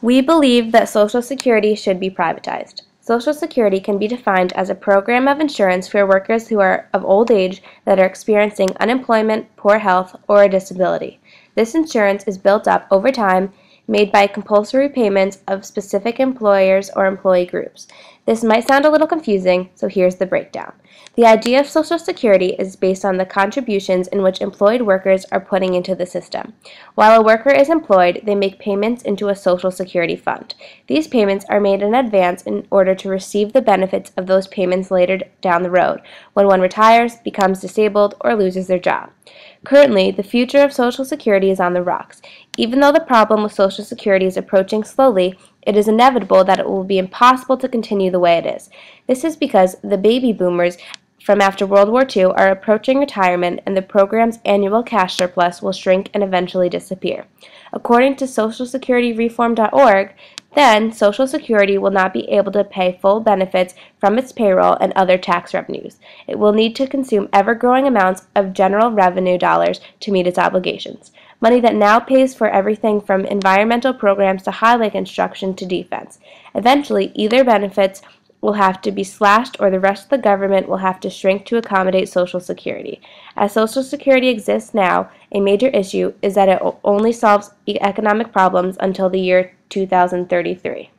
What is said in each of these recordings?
We believe that Social Security should be privatized. Social Security can be defined as a program of insurance for workers who are of old age that are experiencing unemployment, poor health, or a disability. This insurance is built up over time, made by compulsory payments of specific employers or employee groups. This might sound a little confusing, so here's the breakdown. The idea of Social Security is based on the contributions in which employed workers are putting into the system. While a worker is employed, they make payments into a Social Security fund. These payments are made in advance in order to receive the benefits of those payments later down the road, when one retires, becomes disabled, or loses their job. Currently, the future of Social Security is on the rocks. Even though the problem with Social Security is approaching slowly, it is inevitable that it will be impossible to continue the way it is. This is because the baby boomers from after World War II are approaching retirement, and the program's annual cash surplus will shrink and eventually disappear. According to SocialSecurityReform.org, then Social Security will not be able to pay full benefits from its payroll and other tax revenues. It will need to consume ever-growing amounts of general revenue dollars to meet its obligations. Money that now pays for everything from environmental programs to highway construction to defense. Eventually, either benefits will have to be slashed or the rest of the government will have to shrink to accommodate Social Security. As Social Security exists now, a major issue is that it only solves economic problems until the year 2033.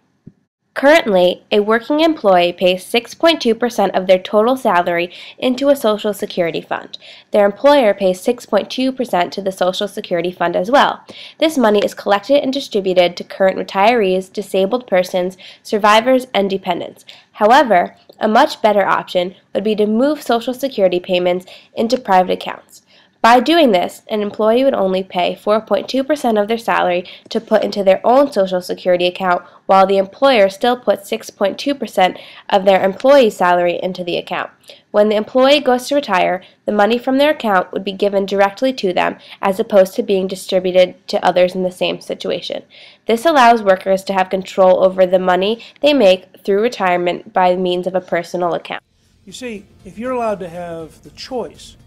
Currently, a working employee pays 6.2% of their total salary into a Social Security fund. Their employer pays 6.2% to the Social Security fund as well. This money is collected and distributed to current retirees, disabled persons, survivors, and dependents. However, a much better option would be to move Social Security payments into private accounts. By doing this, an employee would only pay 4.2% of their salary to put into their own Social Security account, while the employer still puts 6.2% of their employee's salary into the account. When the employee goes to retire, the money from their account would be given directly to them, as opposed to being distributed to others in the same situation. This allows workers to have control over the money they make through retirement by means of a personal account. You see, if you're allowed to have the choice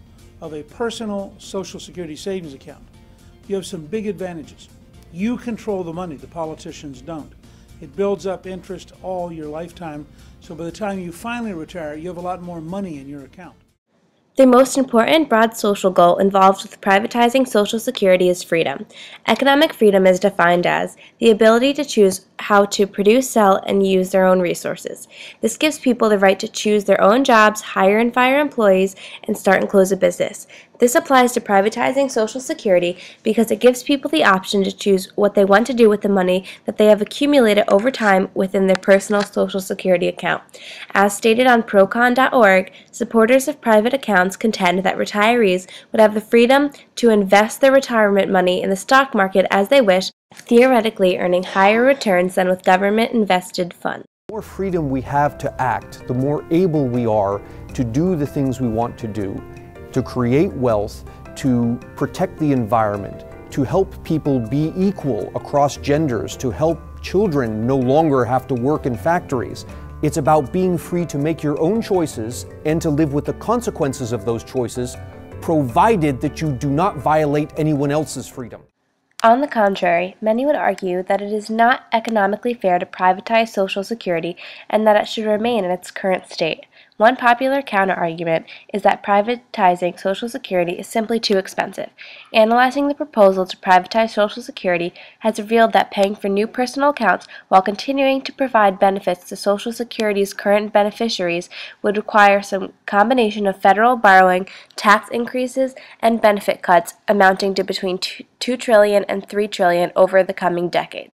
of a personal Social Security savings account, you have some big advantages. You control the money, the politicians don't. It builds up interest all your lifetime, so by the time you finally retire, you have a lot more money in your account. The most important broad social goal involved with privatizing Social Security is freedom. Economic freedom is defined as the ability to choose how to produce, sell, and use their own resources. This gives people the right to choose their own jobs, hire and fire employees, and start and close a business. This applies to privatizing Social Security because it gives people the option to choose what they want to do with the money that they have accumulated over time within their personal Social Security account. As stated on procon.org, supporters of private accounts contend that retirees would have the freedom to invest their retirement money in the stock market as they wish, theoretically earning higher returns than with government-invested funds. The more freedom we have to act, the more able we are to do the things we want to do, to create wealth, to protect the environment, to help people be equal across genders, to help children no longer have to work in factories. It's about being free to make your own choices and to live with the consequences of those choices, provided that you do not violate anyone else's freedom. On the contrary, many would argue that it is not economically fair to privatize Social Security and that it should remain in its current state. One popular counterargument is that privatizing Social Security is simply too expensive. Analyzing the proposal to privatize Social Security has revealed that paying for new personal accounts while continuing to provide benefits to Social Security's current beneficiaries would require some combination of federal borrowing, tax increases, and benefit cuts amounting to between $2 trillion and $3 trillion over the coming decade.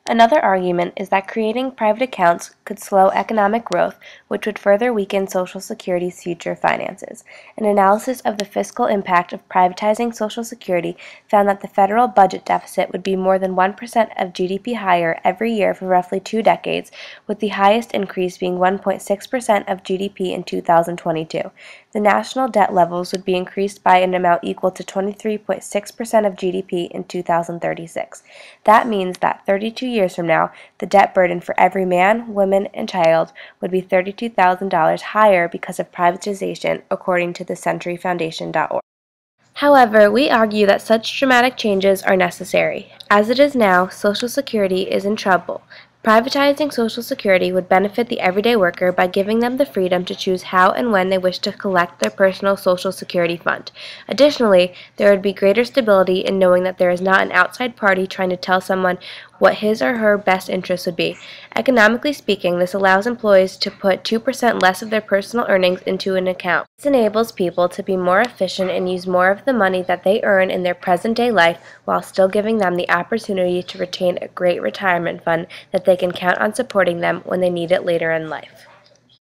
Another argument is that creating private accounts could slow economic growth, which would further weaken Social Security's future finances. An analysis of the fiscal impact of privatizing Social Security found that the federal budget deficit would be more than 1% of GDP higher every year for roughly 2 decades, with the highest increase being 1.6% of GDP in 2022. The national debt levels would be increased by an amount equal to 23.6% of GDP in 2036. That means that 32 years from now, the debt burden for every man, woman, and child would be $32,000 higher because of privatization, according to the centuryfoundation.org. However, we argue that such dramatic changes are necessary. As it is now, Social Security is in trouble. Privatizing Social Security would benefit the everyday worker by giving them the freedom to choose how and when they wish to collect their personal Social Security fund. Additionally, there would be greater stability in knowing that there is not an outside party trying to tell someone what his or her best interest would be. Economically speaking, this allows employees to put 2% less of their personal earnings into an account. This enables people to be more efficient and use more of the money that they earn in their present-day life while still giving them the opportunity to retain a great retirement fund that they can count on supporting them when they need it later in life.